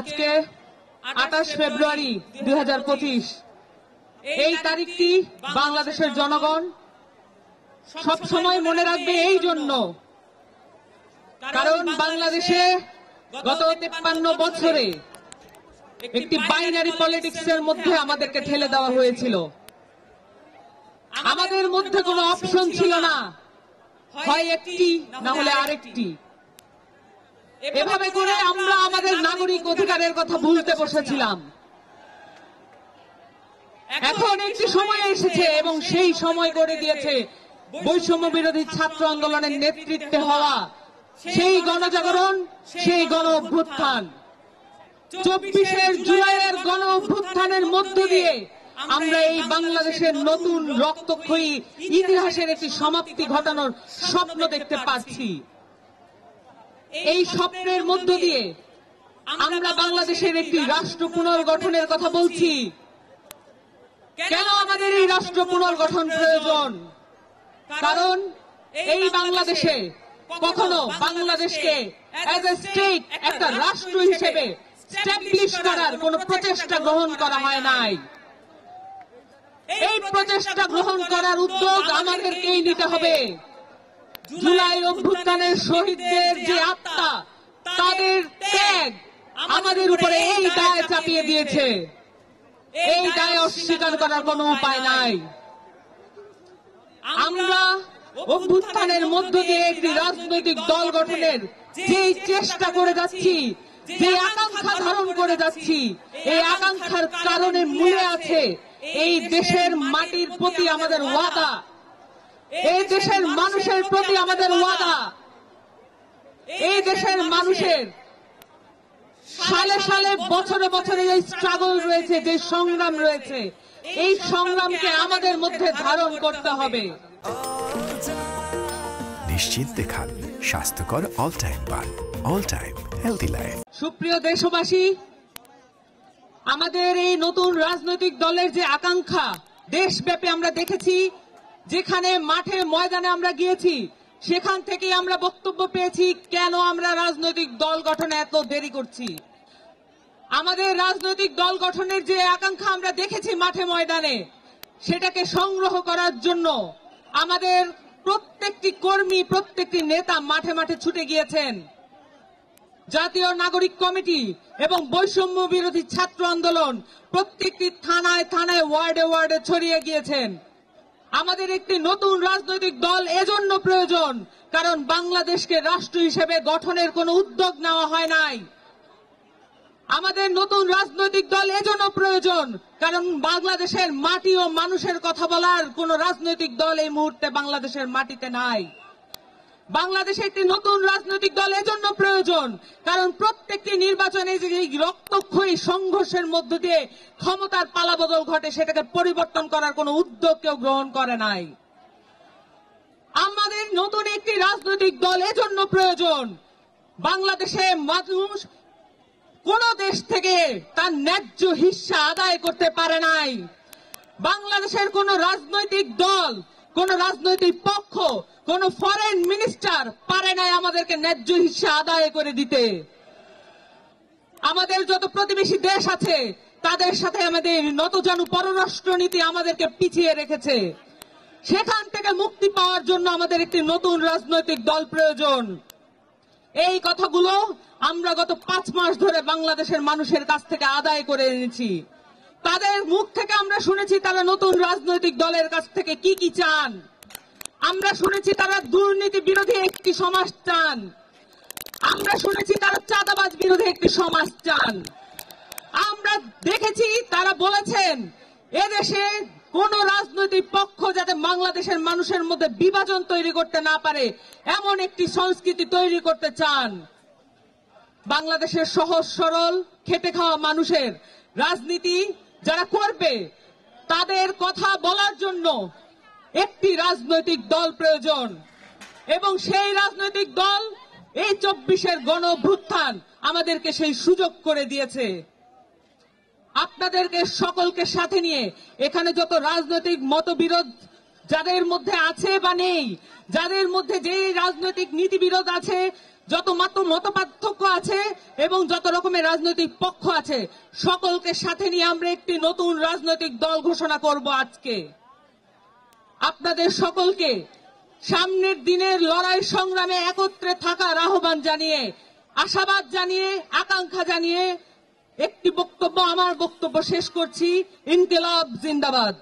আজকে 28 ফেব্রুয়ারি 2025 এই তারিখটি বাংলাদেশের জনগণ সব সময় মনে রাখবে এই জন্য, কারণ বাংলাদেশে গত 53 বছরে একটি বাইনারি পলিটিক্সের মধ্যে আমাদেরকে ঠেলে দেওয়া হয়েছিল। আমাদের মধ্যে কোনো অপশন ছিল না, হয় একটি না হলে আরেকটি। এভাবে করে আমরা আমাদের নাগরিক অধিকারের কথা ভুলতে বসেছিলাম। এখন একটি সময় এসেছে এবং সেই সময় করে দিয়েছে বৈষম্য বিরোধী ছাত্র আন্দোলনের নেতৃত্বে হওয়া সেই গণজাগরণ, সেই গণ অভ্যুত্থান। 24 জুলাইয়ের গণ অভ্যুত্থানের মধ্য দিয়ে আমরা এই বাংলাদেশের নতুন রক্তক্ষয়ী ইতিহাসের একটি সমাপ্তি ঘটানোর স্বপ্ন দেখতে পাচ্ছি। এই স্বপ্নের মধ্য দিয়ে আমরা বাংলাদেশের একটি রাষ্ট্র পুনর্গঠনের কথা বলছি। কেন আমাদের এই রাষ্ট্র পুনর্গঠন প্রয়োজন? কারণ এই বাংলাদেশে কখনো বাংলাদেশকে অ্যাজ এ স্টেট, একটা রাষ্ট্র হিসেবে স্ট্যাবলিশ করার কোন প্রচেষ্টা গ্রহণ করা হয় নাই। এই প্রচেষ্টা গ্রহণ করার উদ্যোগ আমাদেরকেই নিতে হবে। জুলাই অভ্যুত্থানের শহীদদের যে আত্মা, তাদের ত্যাগ আমাদের উপরে এই দায় চাপিয়ে দিয়েছে। এই দায় অস্বীকার করার কোনো উপায় নাই। আমরা অভ্যুত্থানের মধ্য দিয়ে একটি রাজনৈতিক দল গঠনের যে চেষ্টা করে যাচ্ছি, যে আকাঙ্ক্ষা ধারণ করে যাচ্ছি, এই আকাঙ্ক্ষার কারণে মূলে আছে এই দেশের মাটির প্রতি আমাদের ওয়াদা, এই দেশের মানুষের প্রতি আমাদের ওয়াদা। এই দেশের মানুষের সালে সালে বছরে বছরে যে স্ট্রাগল রয়েছে, যে সংগ্রাম রয়েছে, এই সংগ্রামকে আমাদের মধ্যে ধারণ করতে হবে। নিশ্চিন্তে খান স্বাস্থ্যকর অল টাইম পান, অল টাইম হেলদি লাইফ। সুপ্রিয় দেশবাসী, আমাদের এই নতুন রাজনৈতিক দলের যে আকাঙ্ক্ষা দেশব্যাপী আমরা দেখেছি, যেখানে মাঠে ময়দানে আমরা গিয়েছি, সেখান থেকে আমরা বক্তব্য পেয়েছি কেন আমরা রাজনৈতিক দল গঠনে এত দেরি করছি। আমাদের রাজনৈতিক দল গঠনের যে আকাঙ্ক্ষা আমরা দেখেছি মাঠে ময়দানে, সেটাকে সংগ্রহ করার জন্য আমাদের প্রত্যেকটি কর্মী, প্রত্যেকটি নেতা মাঠে মাঠে ছুটে গিয়েছেন। জাতীয় নাগরিক কমিটি এবং বৈষম্য বিরোধী ছাত্র আন্দোলন প্রত্যেকটি থানায় থানায়, ওয়ার্ডে ওয়ার্ডে ছড়িয়ে গিয়েছেন। আমাদের একটি নতুন রাজনৈতিক দল এজন্য প্রয়োজন, কারণ বাংলাদেশকে রাষ্ট্র হিসেবে গঠনের কোনো উদ্যোগ নেওয়া হয় নাই। আমাদের নতুন রাজনৈতিক দল এজন্য প্রয়োজন, কারণ বাংলাদেশের মাটি ও মানুষের কথা বলার কোন রাজনৈতিক দল এই মুহূর্তে বাংলাদেশের মাটিতে নাই। বাংলাদেশে একটি নতুন রাজনৈতিক দল এজন্য প্রয়োজন, কারণ প্রত্যেকটি নির্বাচনে যে রক্তক্ষয়ী সংঘর্ষের মধ্য দিয়ে ক্ষমতার পালাবদল ঘটে, সেটাকে পরিবর্তন করার কোন উদ্যোগ কেউ গ্রহণ করে নাই। আমাদের নতুন একটি রাজনৈতিক দল এজন্য প্রয়োজন, বাংলাদেশে মানুষ কোন দেশ থেকে তার ন্যায্য হিস্সা আদায় করতে পারে নাই। বাংলাদেশের কোন রাজনৈতিক দল, কোন রাজনৈতিক পক্ষ, কোন ফরেন মিনিস্টার পারে নাই আমাদেরকে ন্যায্য হিস্সা আদায় করে দিতে। আমাদের যত প্রতিবেশী দেশ আছে, তাদের সাথে আমাদের নতজানু পররাষ্ট্রনীতি আমাদেরকে পিছিয়ে রেখেছে। সেখান থেকে মুক্তি পাওয়ার জন্য আমাদের একটি নতুন রাজনৈতিক দল প্রয়োজন। এই কথাগুলো আমরা গত 5 মাস ধরে বাংলাদেশের মানুষের কাছ থেকে আদায় করে এনেছি। তাদের মুখ থেকে আমরা শুনেছি তারা নতুন রাজনৈতিক দলের কাছ থেকে কি কি চান। আমরা শুনেছি তারা দুর্নীতি বিরোধী একটি সমাজ চান। আমরা শুনেছি তারা চাঁদাবাজ বিরোধী একটি সমাজ চান। আমরা দেখেছি তারা বলেছেন এদেশে কোন রাজনৈতিক পক্ষ যাতে বাংলাদেশের মানুষের মধ্যে বিভাজন তৈরি করতে না পারে, এমন একটি সংস্কৃতি তৈরি করতে চান। বাংলাদেশের সহজ সরল খেটে খাওয়া মানুষের রাজনীতি যারা করবে, তাদের কথা বলার জন্য একটি রাজনৈতিক দল প্রয়োজন। এবং সেই রাজনৈতিক দল এই 24 গণ অভ্যুত্থান আমাদেরকে সেই সুযোগ করে দিয়েছে। আপনাদেরকে সকলকে সাথে নিয়ে এখানে যত রাজনৈতিক মতবিরোধ যাদের মধ্যে আছে বা নেই, যাদের মধ্যে যে রাজনৈতিক নীতিবিরোধ আছে, যত মতপার্থক্য আছে এবং যত রকমের রাজনৈতিক পক্ষ আছে, সকলকে সাথে নিয়ে আমরা একটি নতুন রাজনৈতিক দল ঘোষণা করব আজকে। আপনাদের সকলকে সামনের দিনের লড়াই সংগ্রামে একত্রে থাকার আহ্বান জানিয়ে, আশাবাদ জানিয়ে, আকাঙ্ক্ষা জানিয়ে একটি বক্তব্য, আমার বক্তব্য শেষ করছি। ইনকিলাব জিন্দাবাদ।